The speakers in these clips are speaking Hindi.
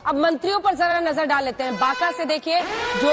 अब मंत्रियों पर जरा नजर डाल लेते हैं। बांका से देखिए, जो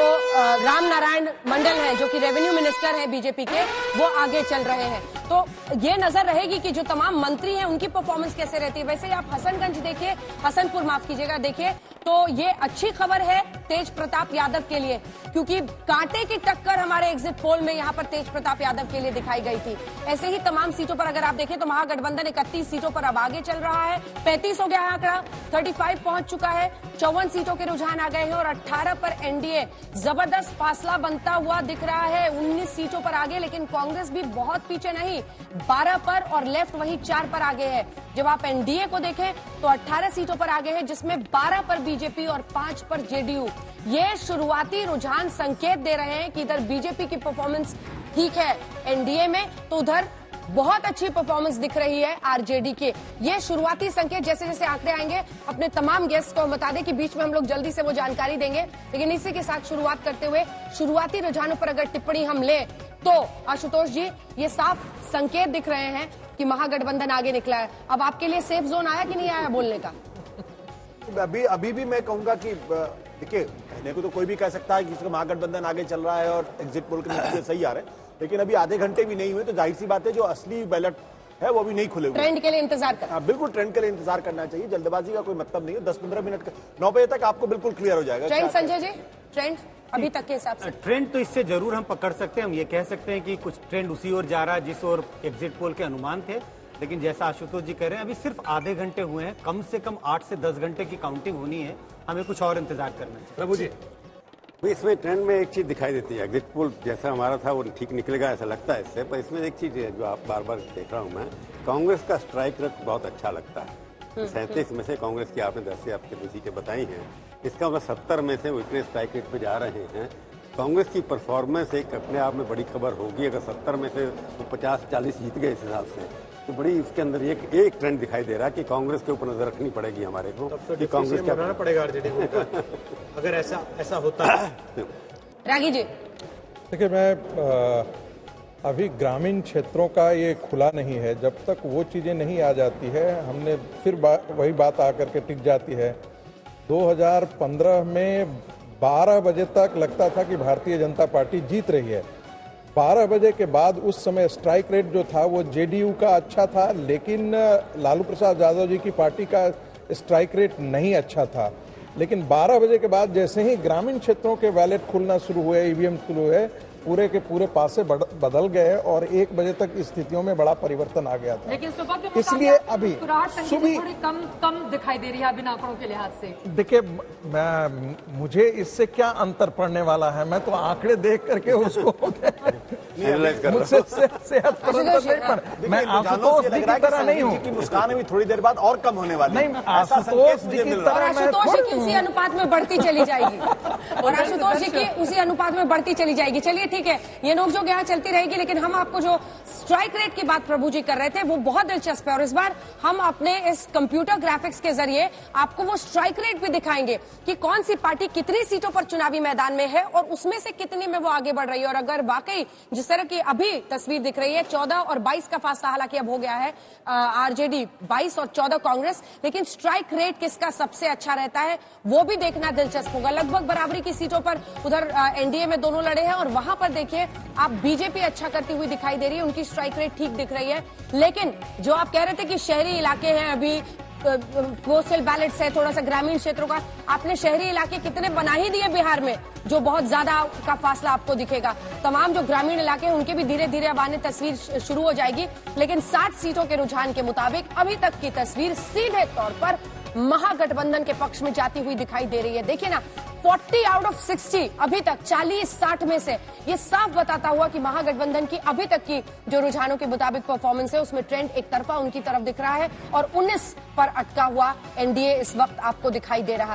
राम नारायण मंडल हैं, जो कि रेवेन्यू मिनिस्टर हैं बीजेपी के, वो आगे चल रहे हैं। तो ये नजर रहेगी कि जो तमाम मंत्री हैं उनकी परफॉर्मेंस कैसे रहती है। वैसे आप हसनगंज देखिए, हसनपुर माफ कीजिएगा, देखिए तो ये अच्छी खबर है तेज प्रताप यादव के लिए, क्योंकि कांटे की टक्कर हमारे एग्जिट पोल में यहाँ पर तेज प्रताप यादव के लिए दिखाई गई थी। ऐसे ही तमाम सीटों पर अगर आप देखें तो महागठबंधन 31 सीटों पर अब आगे चल रहा है। 35 हो गया है आंकड़ा, 35 पहुंच चुका है। 54 सीटों के रुझान आ गए हैं और 18 पर एनडीए जबरदस्त फासला बनता हुआ दिख रहा है। 19 सीटों पर आगे, लेकिन कांग्रेस भी बहुत पीछे नहीं, 12 पर और लेफ्ट वहीं 4 पर आगे है। जब आप एनडीए को देखें तो 18 सीटों पर आगे है, जिसमें 12 पर बीजेपी और 5 पर जेडीयू। ये शुरुआती रुझान संकेत दे रहे हैं कि इधर बीजेपी की परफॉर्मेंस ठीक है एनडीए में, तो उधर बहुत अच्छी परफॉर्मेंस दिख रही है आरजेडी के। ये शुरुआती संकेत, जैसे जैसे आंकड़े आएंगे अपने तमाम गेस्ट को बता दें कि बीच में हम लोग जल्दी से वो जानकारी देंगे, लेकिन इसी के साथ शुरुआत करते हुए शुरुआती रुझानों पर अगर टिप्पणी हम ले तो आशुतोष जी, ये साफ संकेत दिख रहे हैं कि महागठबंधन आगे निकला है। अब आपके लिए सेफ जोन आया कि नहीं आया बोलने का? अभी भी मैं कहूंगा कि देखिए, कहने को तो कोई भी कह सकता है कि इसका महागठबंधन आगे चल रहा है और एग्जिट पोल के नतीजे सही आ रहे हैं, लेकिन अभी आधे घंटे भी नहीं हुए, तो जाहिर सी बात है जो असली बैलेट है वो भी नहीं खुले हुए। ट्रेंड के लिए इंतजार करना, बिल्कुल ट्रेंड के लिए इंतजार करना चाहिए। जल्दबाजी का कोई मतलब नहीं है। 10-15 मिनट 9 बजे तक आपको बिल्कुल क्लियर हो जाएगा। ट्रेंड संजय जी, ट्रेंड अभी तक के हिसाब से? ट्रेंड तो इससे जरूर हम पकड़ सकते हैं। हम ये कह सकते हैं कि कुछ ट्रेंड उसी ओर जा रहा है जिस ओर एग्जिट पोल के अनुमान थे, लेकिन जैसा आशुतोष जी कह रहे हैं अभी सिर्फ आधे घंटे हुए हैं। कम से कम 8 से 10 घंटे की काउंटिंग होनी है, हमें कुछ और इंतजार करना है। प्रभु जी, इसमें ट्रेंड में एक चीज दिखाई देती है, एग्जिट पोल जैसा हमारा था वो ठीक निकलेगा ऐसा लगता है इससे, पर इसमें एक चीज है जो आप बार बार देख रहा हूँ मैं, कांग्रेस का स्ट्राइक रेट बहुत अच्छा लगता है। 37 में से कांग्रेस की आपने 10 से आपके सीटें बताई हैं, इसका मतलब 70 में से वो इतने स्ट्राइक रेट पे जा रहे हैं। कांग्रेस की परफॉर्मेंस एक अपने आप में बड़ी खबर होगी। अगर 70 में से तो 50-40 जीत गए इस हिसाब से, तो बड़ी इसके अंदर एक ट्रेंड दिखाई दे रहा है कि कांग्रेस के ऊपर नजर रखनी पड़ेगी हमारे को कि कांग्रेस क्या बनाना पड़ेगा आरजेडी को अगर ऐसा होता है। रागी जी देखिए, मैं अभी ग्रामीण क्षेत्रों का ये खुला नहीं है, जब तक वो चीज़ें नहीं आ जाती है हमने फिर वही बात आकर के टिक जाती है। 2015 में 12 बजे तक लगता था कि भारतीय जनता पार्टी जीत रही है। 12 बजे के बाद उस समय स्ट्राइक रेट जो था वो जेडीयू का अच्छा था, लेकिन लालू प्रसाद यादव जी की पार्टी का स्ट्राइक रेट नहीं अच्छा था। लेकिन 12 बजे के बाद जैसे ही ग्रामीण क्षेत्रों के बैलेट खुलना शुरू हुए, ईवीएम खुले हुए, पूरे के पूरे पासे बदल गए और 1 बजे तक स्थितियों में बड़ा परिवर्तन आ गया था। लेकिन सुबह के इसलिए अभी सुबह कम दिखाई दे रही है बिना आंकड़ों के लिहाज से। देखिए, मुझे इससे क्या अंतर पड़ने वाला है, मैं तो आंकड़े देख करके उसको मुझसे सेहत मैं आशुतोष जी की तरह नहीं हूँ। मुस्कान भी थोड़ी देर बाद और कम होने वाली नहीं, आशुतोष जी की तरह आशुतोष जी की उसी अनुपात में बढ़ती चली जाएगी और आशुतोष जी की उसी अनुपात में बढ़ती चली जाएगी। चलिए ठीक है, ये नोकझोंक यहाँ चलती रहेगी, लेकिन हम आपको जो स्ट्राइक रेट की बात प्रभु जी कर रहे थे वो बहुत दिलचस्प है और इस बार हम अपने इस कंप्यूटर ग्राफिक्स के जरिए आपको वो स्ट्राइक रेट भी दिखाएंगे कि कौन सी पार्टी कितनी सीटों पर चुनावी मैदान में है और उसमें से कितनी में वो आगे बढ़ रही है। और अगर वाकई जिस तरह की अभी तस्वीर दिख रही है, 14 और 22 का फासला हालांकि अब हो गया है, आरजेडी 22 और 14 कांग्रेस, लेकिन स्ट्राइक रेट किसका सबसे अच्छा रहता है वो भी देखना दिलचस्प होगा। लगभग बराबरी की सीटों पर उधर एनडीए में दोनों लड़े हैं और वहां पर देखिए आप बीजेपी अच्छा करती हुई दिखाई दे रही है, उनकी स्ट्राइक रेट ठीक दिख रही है। लेकिन जो आप कह रहे थे कि शहरी इलाके हैं, अभी पोस्टल बैलेट्स है, थोड़ा सा ग्रामीण क्षेत्रों का, आपने शहरी इलाके कितने बना ही दिए बिहार में, जो बहुत ज्यादा का फासला आपको दिखेगा। तमाम जो ग्रामीण इलाके हैं उनके भी धीरे धीरे अब आने तस्वीर शुरू हो जाएगी, लेकिन 60 सीटों के रुझान के मुताबिक अभी तक की तस्वीर सीधे तौर पर महागठबंधन के पक्ष में जाती हुई दिखाई दे रही है। देखिए ना, 40 आउट ऑफ 60 अभी तक 40-60 में से, ये साफ बताता हुआ कि महागठबंधन की अभी तक की जो रुझानों के मुताबिक परफॉर्मेंस है उसमें ट्रेंड एक तरफा उनकी तरफ दिख रहा है और 19 पर अटका हुआ एनडीए इस वक्त आपको दिखाई दे रहा है।